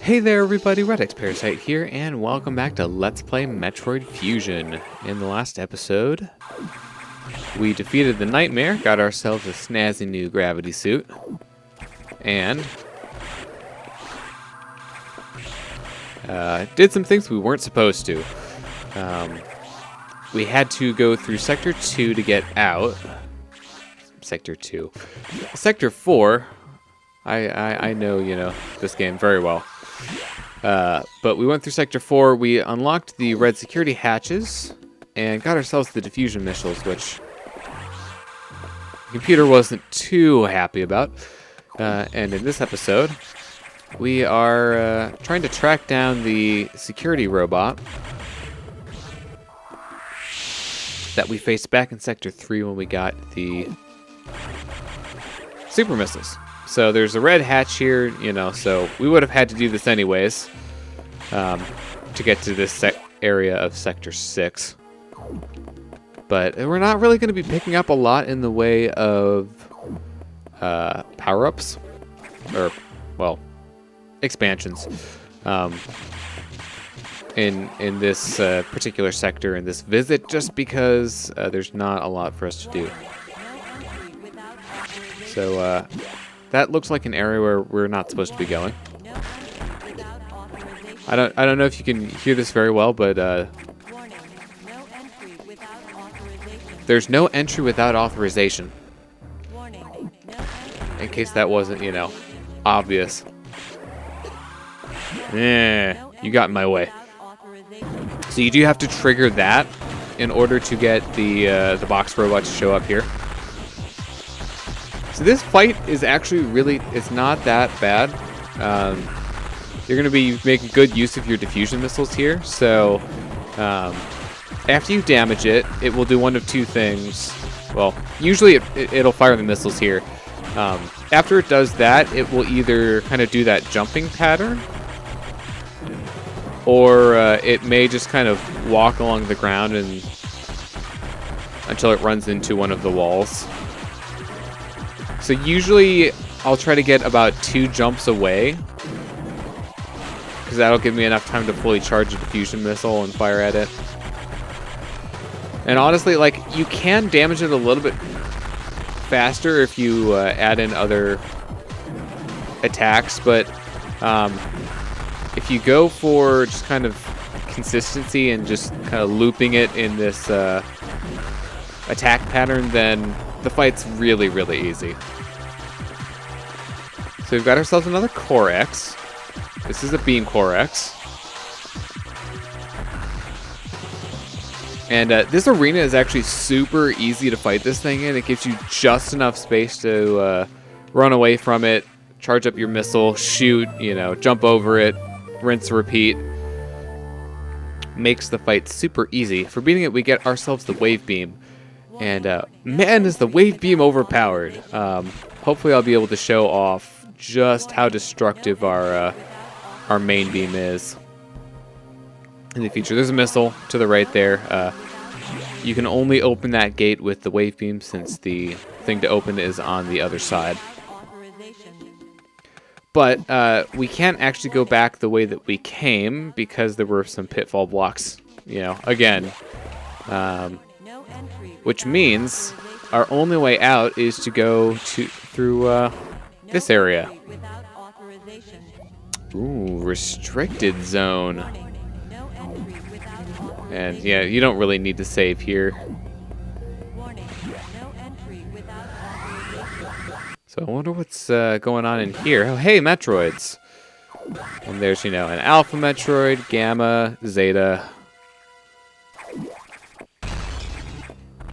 Hey there everybody, redxparasite here, and welcome back to Let's Play Metroid Fusion. In the last episode, we defeated the Nightmare, got ourselves a snazzy new gravity suit, and did some things we weren't supposed to. We had to go through Sector 2 to get out. Sector 2. Sector 4, I know, this game very well. But we went through Sector 4, we unlocked the red security hatches, and got ourselves the diffusion missiles, which the computer wasn't too happy about. And in this episode, we are trying to track down the security robot that we faced back in Sector 3 when we got the super missiles. So there's a red hatch here, so we would have had to do this anyways to get to this area of Sector 6. But we're not really going to be picking up a lot in the way of power-ups, or, well, expansions in this particular sector in this visit, just because there's not a lot for us to do. So, that looks like an area where we're not supposed to be going. I don't know if you can hear this very well, but there's no entry without authorization. In case that wasn't, obvious. You got in my way. So you do have to trigger that in order to get the box robot to show up here. So this fight is actually it's not that bad. You're going to be making good use of your diffusion missiles here. So after you damage it, it will do one of two things. Well, usually it'll fire the missiles here. After it does that, it will either kind of do that jumping pattern, or it may just kind of walk along the ground until it runs into one of the walls. So usually I'll try to get about 2 jumps away, because that'll give me enough time to fully charge a diffusion missile and fire at it. And honestly, you can damage it a little bit faster if you add in other attacks, but if you go for just kind of consistency and just kind of looping it in this attack pattern, then the fight's really, really easy. So we've got ourselves another Core X. This is a Beam Core X. And this arena is actually super easy to fight this thing in. It gives you just enough space to run away from it, charge up your missile, shoot, jump over it, rinse, repeat. Makes the fight super easy. For beating it, we get ourselves the Wave Beam. And man, is the Wave Beam overpowered. Hopefully I'll be able to show off just how destructive our main beam is in the future. There's a missile to the right there. You can only open that gate with the Wave Beam, since the thing to open is on the other side. But we can't actually go back the way that we came, because there were some pitfall blocks, again. Which means our only way out is to go through this area. Ooh, restricted zone. And yeah, you don't really need to save here. So I wonder what's going on in here. Oh, hey, Metroids. And there's, an Alpha Metroid, Gamma, Zeta.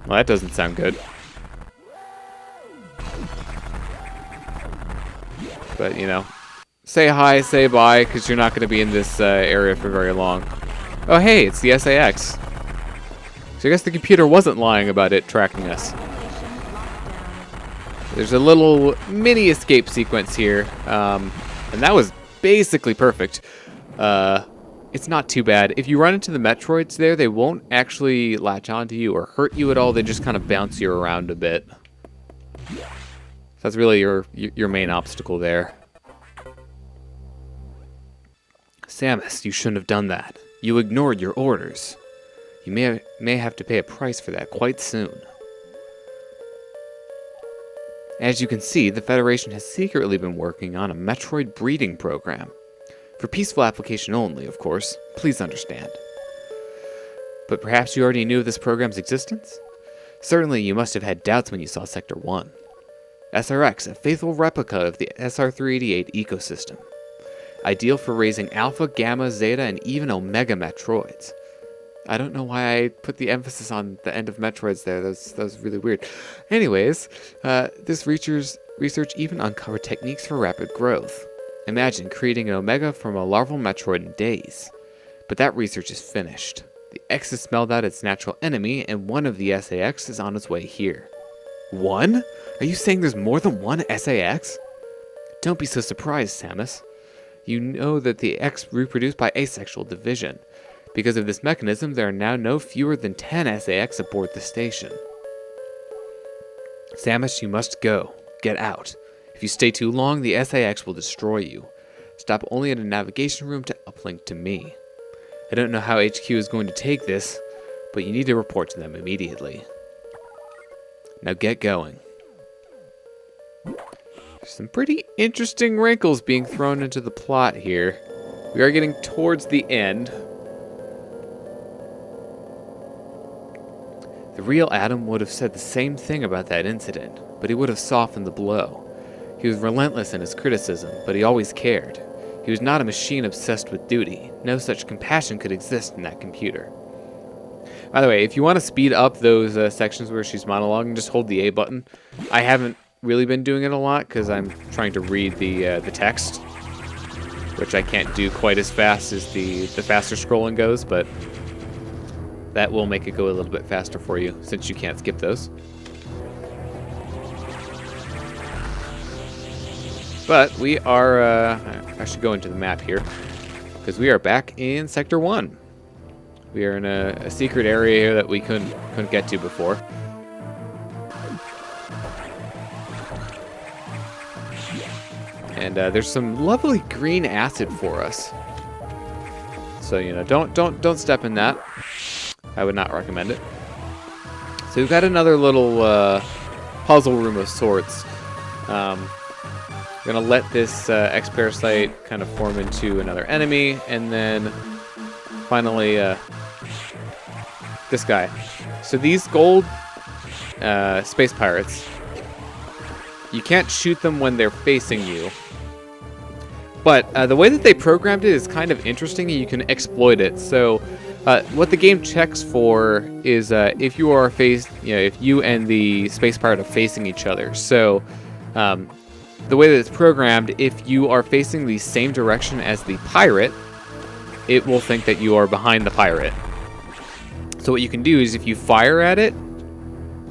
Well, that doesn't sound good. But, say hi, say bye, because you're not going to be in this area for very long. Oh, hey, it's the SAX. So I guess the computer wasn't lying about it tracking us. There's a little mini escape sequence here, and that was basically perfect. It's not too bad. If you run into the Metroids there, they won't actually latch onto you or hurt you at all. They just kind of bounce you around a bit. That's really your main obstacle there. Samus, you shouldn't have done that. You ignored your orders. You may have to pay a price for that quite soon. As you can see, the Federation has secretly been working on a Metroid breeding program. For peaceful application only, of course. Please understand. But perhaps you already knew of this program's existence? Certainly you must have had doubts when you saw Sector 1. SRX, a faithful replica of the SR388 ecosystem. Ideal for raising Alpha, Gamma, Zeta, and even Omega Metroids. I don't know why I put the emphasis on the end of Metroids there. That was really weird. Anyways, this research even uncovered techniques for rapid growth. Imagine creating an Omega from a larval Metroid in days. But that research is finished. The X has smelled out its natural enemy, and one of the SAX is on its way here. One? Are you saying there's more than one SAX? Don't be so surprised, Samus. You know that the X reproduce by asexual division. Because of this mechanism, there are now no fewer than 10 SAX aboard the station. Samus, you must go. Get out. If you stay too long, the SAX will destroy you. Stop only at a navigation room to uplink to me. I don't know how HQ is going to take this, but you need to report to them immediately. Now get going. There's some pretty interesting wrinkles being thrown into the plot here. We are getting towards the end. The real Adam would have said the same thing about that incident, but he would have softened the blow. He was relentless in his criticism, but he always cared. He was not a machine obsessed with duty. No such compassion could exist in that computer. By the way, if you want to speed up those sections where she's monologuing, just hold the A button. I haven't really been doing it a lot because I'm trying to read the text, which I can't do quite as fast as the faster scrolling goes, but that will make it go a little bit faster for you since you can't skip those. But we are, I should go into the map here, because we are back in Sector 1. We are in a secret area here that we couldn't get to before. And there's some lovely green acid for us. So, you know, don't step in that. I would not recommend it. So we've got another little puzzle room of sorts. We're gonna let this X-Parasite kind of form into another enemy, and then finally this guy. So these gold space pirates, you can't shoot them when they're facing you. But the way that they programmed it is kind of interesting, and you can exploit it. So what the game checks for is if you are if you and the space pirate are facing each other. So the way that it's programmed, if you are facing the same direction as the pirate, it will think that you are behind the pirate. So what you can do is if you fire at it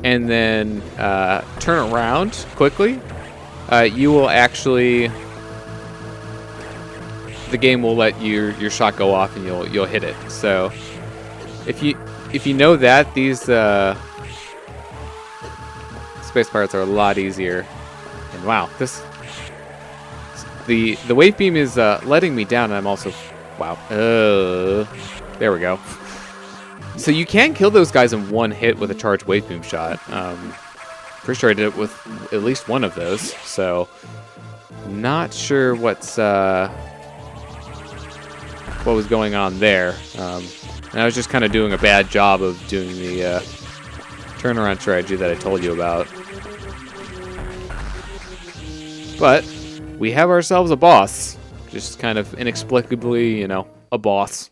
and then turn around quickly, you will actually, the game will let your shot go off and you'll hit it. So if you know that, these space pirates are a lot easier. And wow, the wave beam is letting me down, and I'm also, wow, there we go. So you can kill those guys in one hit with a charged wave beam shot. Pretty sure I did it with at least one of those. So not sure what was going on there. And I was just kind of doing a bad job of doing the turnaround strategy that I told you about. But we have ourselves a boss. Just kind of inexplicably, you know, a boss.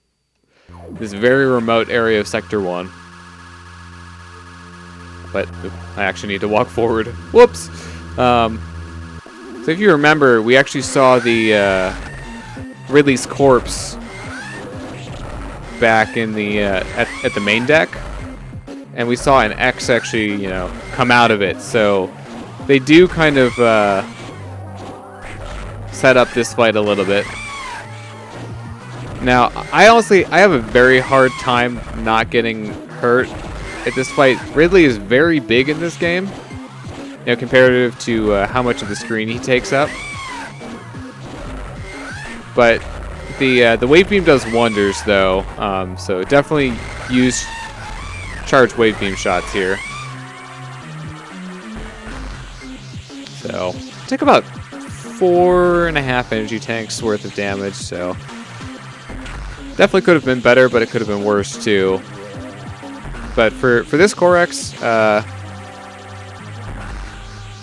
This very remote area of Sector 1. But I actually need to walk forward. Whoops! So if you remember, we actually saw the Ridley's corpse back in the at the main deck, and we saw an X actually, you know, come out of it. So they do kind of set up this fight a little bit. Now, I have a very hard time not getting hurt at this fight. Ridley is very big in this game, you know, comparative to how much of the screen he takes up. But The wave beam does wonders though, so definitely use charged wave beam shots here. So take about 4.5 energy tanks worth of damage. So definitely could have been better, but it could have been worse too. But for this Corex,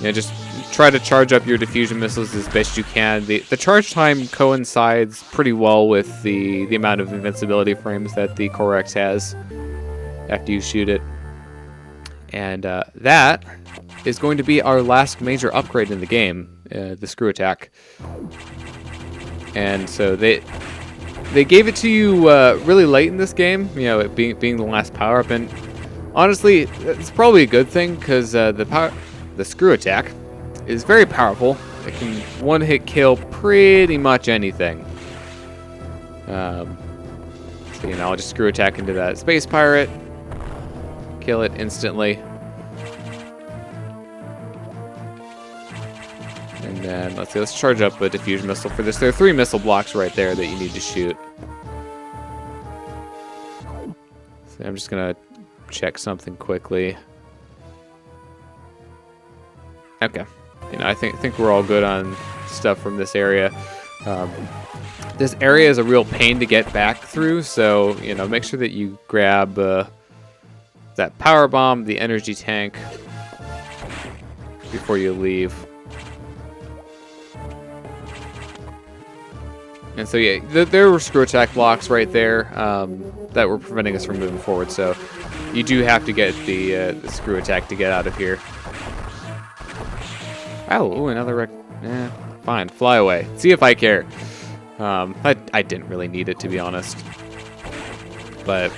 just try to charge up your diffusion missiles as best you can. The charge time coincides pretty well with the amount of invincibility frames that the Corex has after you shoot it. And that is going to be our last major upgrade in the game, the screw attack. And so they gave it to you really late in this game, it being the last power up. And honestly, it's probably a good thing because the screw attack is very powerful. It can one-hit kill pretty much anything. So I'll just screw attack into that space pirate, kill it instantly. And then let's charge up a diffusion missile for this. There are 3 missile blocks right there that you need to shoot. So I'm just gonna check something quickly. Okay, I think we're all good on stuff from this area. This area is a real pain to get back through, so make sure that you grab that power bomb, the energy tank, before you leave. And so yeah, there were screw attack blocks right there that were preventing us from moving forward. So you do have to get the screw attack to get out of here. Oh, ooh, another fine, fly away. See if I care. I didn't really need it, to be honest. But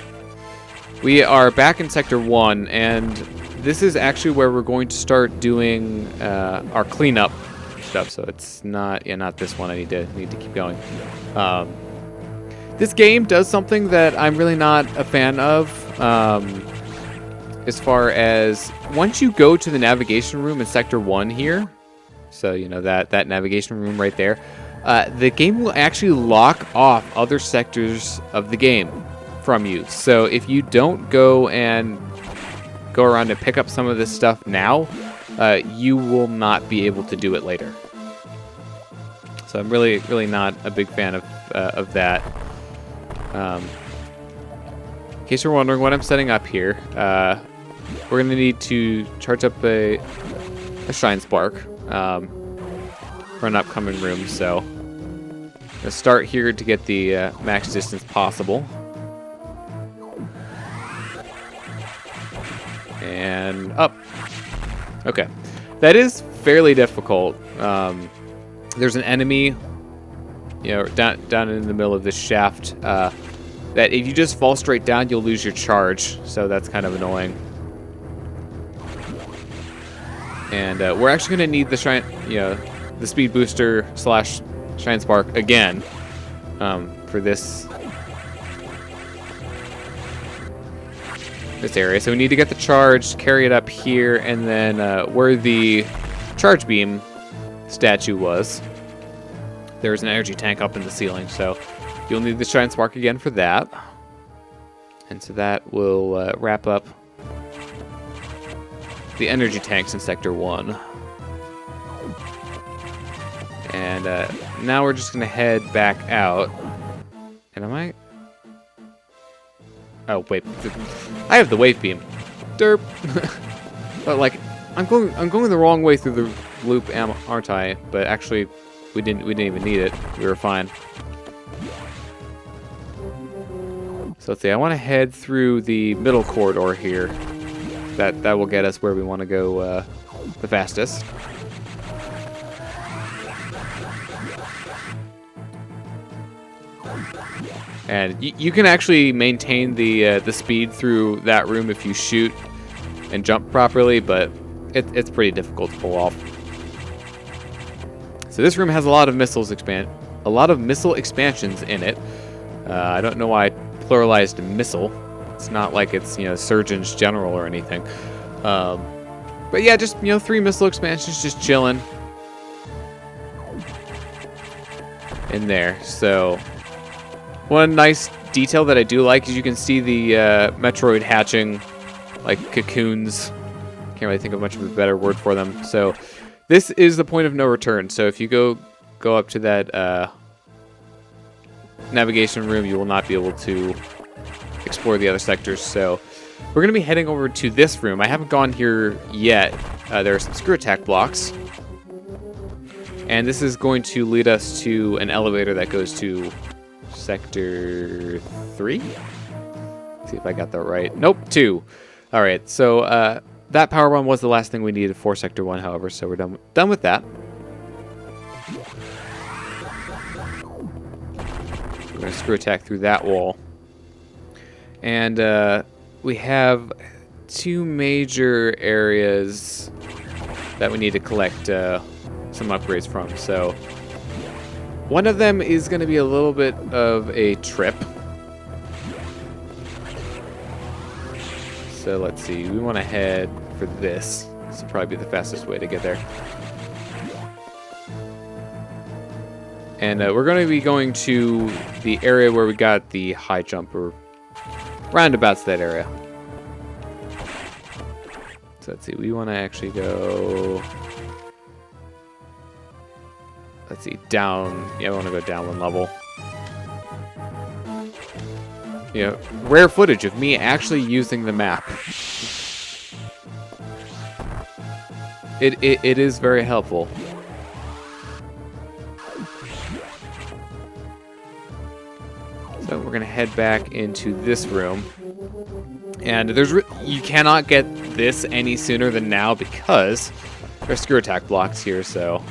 we are back in Sector 1, and this is actually where we're going to start doing our cleanup stuff. So it's not this one. I need to keep going. This game does something that I'm really not a fan of. As far as once you go to the navigation room in Sector 1 here, so that navigation room right there, the game will actually lock off other sectors of the game from you. So if you don't go around and pick up some of this stuff now, you will not be able to do it later. So I'm really not a big fan of that. In case you're wondering what I'm setting up here, we're going to need to charge up a Shine Spark for an upcoming room. So let's start here to get the max distance possible. And up. Okay. That is fairly difficult. There's an enemy, down in the middle of this shaft, that if you just fall straight down, you'll lose your charge. So that's kind of annoying. And we're actually going to need the shine, the speed booster / Shine Spark again for this area. So we need to get the charge, carry it up here, and then where the charge beam statue was, there's an energy tank up in the ceiling. So you'll need the Shine Spark again for that. And so that will wrap up the energy tanks in Sector 1. And now we're just going to head back out. And oh, wait. I have the wave beam. Derp. But I'm going the wrong way through the loop, aren't I? But actually, we didn't even need it. We were fine. So let's see. I want to head through the middle corridor here. That will get us where we want to go the fastest. And you can actually maintain the speed through that room if you shoot and jump properly, but it's pretty difficult to pull off. So this room has a lot of missile expansions in it. I don't know why I pluralized missile. It's not like it's Surgeon's General or anything. But yeah, just 3 missile expansions just chilling in there. So One nice detail that I do like is you can see the Metroid hatching, like cocoons. Can't really think of much of a better word for them. So this is the point of no return. So if you go up to that navigation room, you will not be able to explore the other sectors. So we're going to be heading over to this room. I haven't gone here yet. There are some screw attack blocks. And this is going to lead us to an elevator that goes to Sector 3? Let's see if I got that right. Nope, 2. All right, so that power bomb was the last thing we needed for Sector 1, however, so we're done with that. We're going to screw attack through that wall. And we have 2 major areas that we need to collect some upgrades from. So one of them is going to be a little bit of a trip. So let's see, we want to head for this. This will probably be the fastest way to get there. And we're going to be going to the area where we got the high jump, or roundabouts that area. So let's see, we want to actually go... Let's see, down. Yeah, I want to go down 1 level. You know, rare footage of me actually using the map. It is very helpful. So we're gonna head back into this room, and you cannot get this any sooner than now because there's screw attack blocks here. So.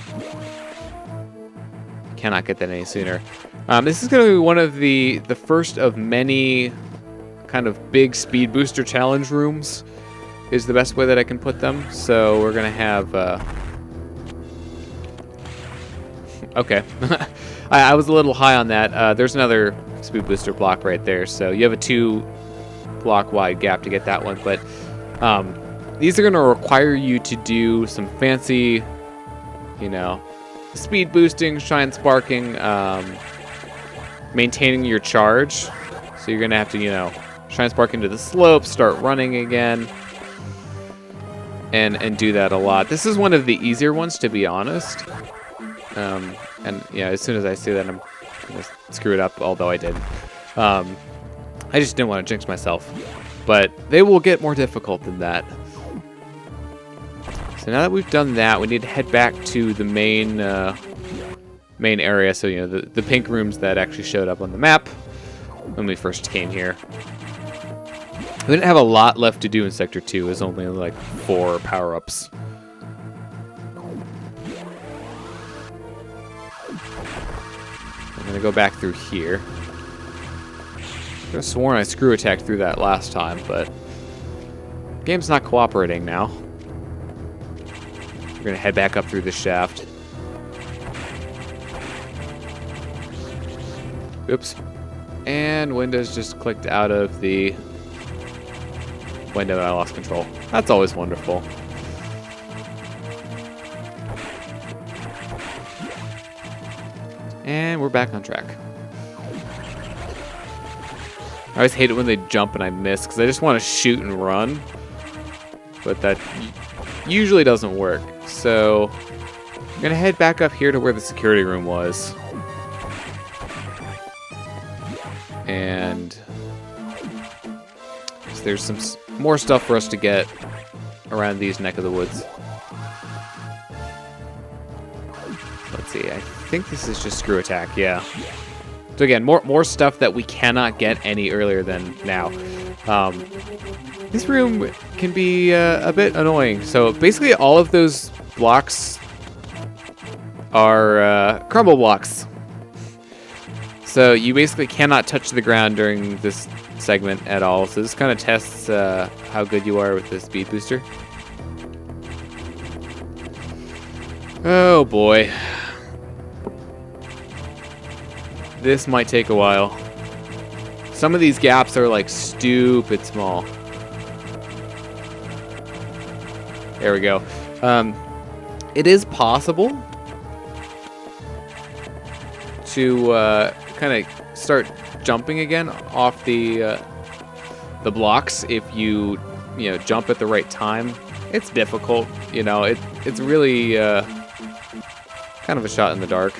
Cannot get that any sooner. This is going to be one of the first of many kind of big speed booster challenge rooms, is the best way that I can put them. So we're going to have... Okay. I was a little high on that. There's another speed booster block right there. So you have a 2 block wide gap to get that one. But these are going to require you to do some fancy, you know, speed boosting, shine sparking, maintaining your charge. So you're gonna have to, you know, shine spark into the slope, start running again, and do that a lot. This is one of the easier ones, to be honest. And yeah, as soon as I see that, I'm gonna screw it up. Although I did. I just didn't want to jinx myself. But they will get more difficult than that. So now that we've done that, we need to head back to the main area. So, you know, the pink rooms that actually showed up on the map when we first came here. We didn't have a lot left to do in Sector 2. It was only like 4 power-ups. I'm going to go back through here. I could have sworn I screw attacked through that last time, but the game's not cooperating now. We're going to head back up through this shaft. Oops. And Windows just clicked out of the window and I lost control. That's always wonderful. And we're back on track. I always hate it when they jump and I miss, because I just want to shoot and run. But that usually doesn't work. So I'm going to head back up here to where the security room was. And there's some more stuff for us to get around these neck of the woods. Let's see, I think this is just screw attack, yeah. So again, more stuff that we cannot get any earlier than now. This room can be a bit annoying. So basically all of those blocks are crumble blocks. So you basically cannot touch the ground during this segment at all. So this kind of tests how good you are with the speed booster. Oh boy. This might take a while. Some of these gaps are like stupid small. There we go. It is possible to kind of start jumping again off the blocks if you jump at the right time. It's difficult, it's really kind of a shot in the dark.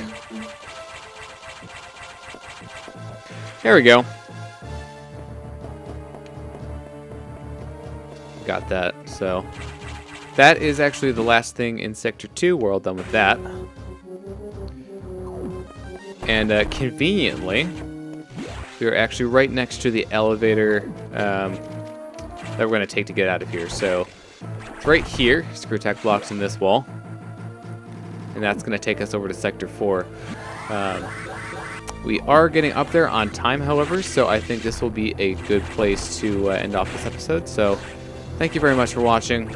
There we go. Got that. So that is actually the last thing in Sector 2. We're all done with that. And conveniently, we're actually right next to the elevator that we're going to take to get out of here. So it's right here. Screw attack blocks in this wall. And that's going to take us over to Sector 4. We are getting up there on time, however, so I think this will be a good place to end off this episode. So thank you very much for watching.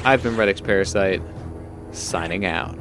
I've been redxparasite, signing out.